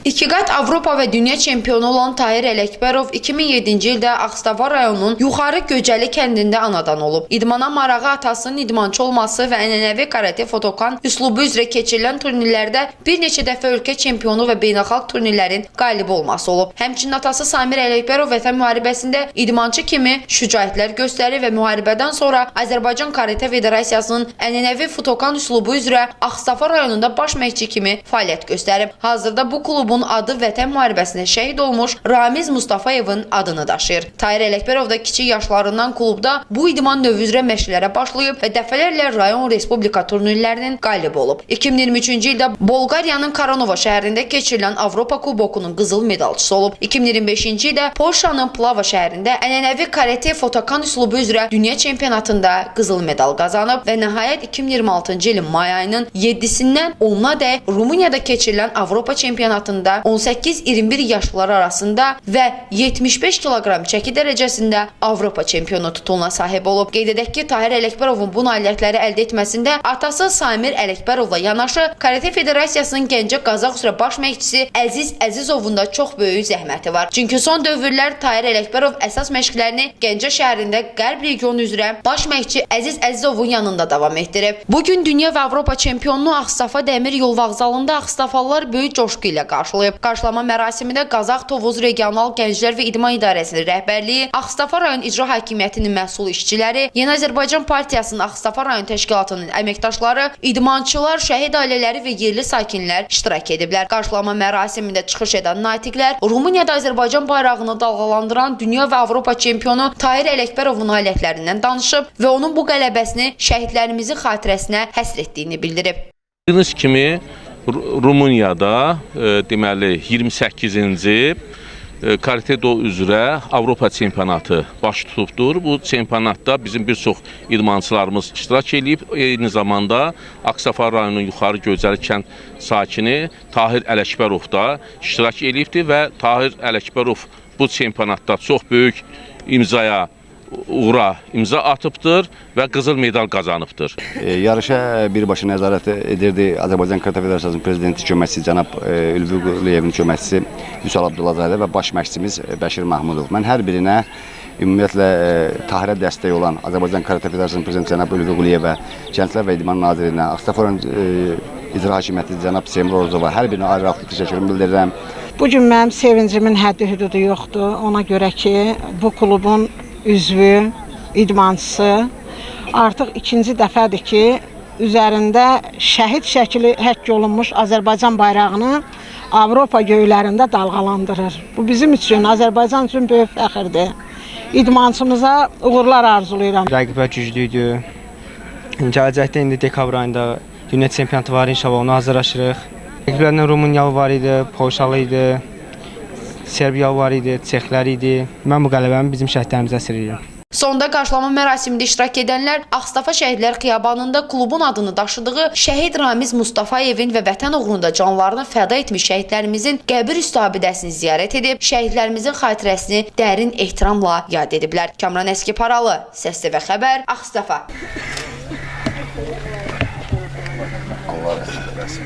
İki qat Avropa və dünya çempionu olan Tahir Ələkbərov 2007-ci ildə Ağstafa rayonunun Yuxarı Göcəli kəndində anadan olub. İdmana marağı atasının idmançı olması və ənənəvi karate fotokan üslubu üzrə keçirilən turnirlərdə bir neçə dəfə ölkə çempionu və beynəlxalq turnirlərin qalibi olması olub. Həmçinin atası Samir Ələkbərov Vətən müharibəsində idmançı kimi şücaətlər göstərir və müharibədən sonra Azərbaycan Karate Federasiyasının ənənəvi fotokan üslubu üzrə Ağstafa rayonunda baş məşqçi kimi fəaliyyət göstərib. Hazırda bu klubun adı Vətən müharibəsində şəhid olmuş Ramiz Mustafayevin adını daşıyır. Tahir Ələkbərov da kiçik yaşlarından klubda bu idman növü üzrə məşqlərə başlayıb və dəfələrlə rayon respublika turnirlərinin qalibi olub. 2023-cü ildə Bolqariyanın Karanova şəhərində keçirilən Avropa Kubokunun qızıl medalçısı olub. 2025-ci ildə Polşanın Plava şəhərində ənənəvi karate fotokan üslubu üzrə dünya çempionatında qızıl medal qazanıb və nəhayət 2026-cı ilin may ayının 7-sindən 10-nadək Rumuniyada keçirilən Avropa çempionatında 18-21 yaşlılar arasında və 75 kiloqram çəki dərəcəsində Avropa çempionu tituluna sahib olub. Qeyd edək ki, Tahir Ələkbərovun bu nailiyyətləri əldə etməsində atası Samir Ələkbərovla yanaşı Karate Federasiyasının Gəncə Qazax üzrə baş məşqçisi Əziz Əzizovun da çox böyük zəhməti var. Çünki son dövrlər Tahir Ələkbərov əsas məşqlərini Gəncə şəhərində Qərb regionu üzrə baş məşqçi Əziz Əzizovun yanında davam etdirib. Bugün dünya və Avropa çempionunu Ağstafa Dəmir Yol Vağzalında Ağstafalılar böyük coşqu ilə qarşılayıb. Qarşılama mərasimində Qazax Tovuz Regional Gənclər və İdman İdarəsinin rəhbərliyi, Ağstafa rayon İcra Hakimiyyətinin məsul işçiləri, Yeni Azərbaycan Partiyasının Ağstafa rayon təşkilatının əməkdaşları, idmançılar, şəhid ailələri və yerli sakinlər iştirak ediblər. Qarşılama mərasimində çıxış edən natiqlər Rumuniyada Azərbaycan bayrağını dalğalandıran dünya və Avropa çempionu Tahir Ələkbərovun nailiyyətlərindən danışıb və onun bu qələbəsini şəhidlərimizin xatirəsinə həsr etdiyini bildirib. Gördüyünüz kimi Rumuniyada deməli 28-ci Karate-do üzrə Avropa çempionatı baş tutubdur. Bu çempionatda bizim bir çox idmançılarımız iştirak edib. Eyni zamanda Ağstafa rayonunun Yuxarı Göcəli kənd sakini Tahir Ələkbərov da iştirak edibdir və Tahir Ələkbərov bu çempionatda çox böyük imza atıbdır və qızıl medal qazanıbdır. Yarışa birbaşa nəzarət edirdi Azərbaycan Karate Federasiyasının prezidenti köməkçisi cənab Ülvi Quliyevin köməkçisi Vüsal Abdullazadə və baş məşqçimiz Bəşir Mahmudov. Mən hər birinə ümumiyyətlə Tahirə dəstək olan Azərbaycan Karate Federasiyasının prezidenti cənab Ülvi Quliyevə, Gənclər və İdman Nazirinə, Ağstafa İcra Hakimiyyəti cənab Seymur Orzova hər birinə ayrı-ayrı təşəkkürümü bildirirəm. Bugün mənim sevincimin həddi-hüdudu yoxdur. Ona görə ki, bu klubun üzvü, idmançısı artıq ikinci dəfədir ki, üzərində şəhid şəkili həkk olunmuş Azərbaycan bayrağını Avropa göylərində dalğalandırır. Bu bizim üçün, Azərbaycan üçün böyük fəxirdir. İdmançımıza uğurlar arzulayıram. Rəqibə güclüydü. Gələcəkdə indi dekabr ayında dünya çempionatı var, inşallah ona hazırlaşırıq. Rəqiblərdən Rumuniyalı var idi, Polşalı idi, Serbiyalı var idi, Çexlər idi. Mən bu qələbəmi bizim şəhidlərimizə həsr edirəm. Sonda qarşılama mərasimində iştirak edənlər Ağstafa Şəhidlər Xiyabanında klubun adını daşıdığı şəhid Ramiz Mustafayevin və vətən uğrunda canlarını fəda etmiş şəhidlərimizin qəbir üstü abidəsini ziyarət edib, şəhidlərimizin xatirəsini dərin ehtiramla yad ediblər. Kamran Əski Paralı, Səs TV Xəbər, Ağstafa. Allah rəhmət eləsin.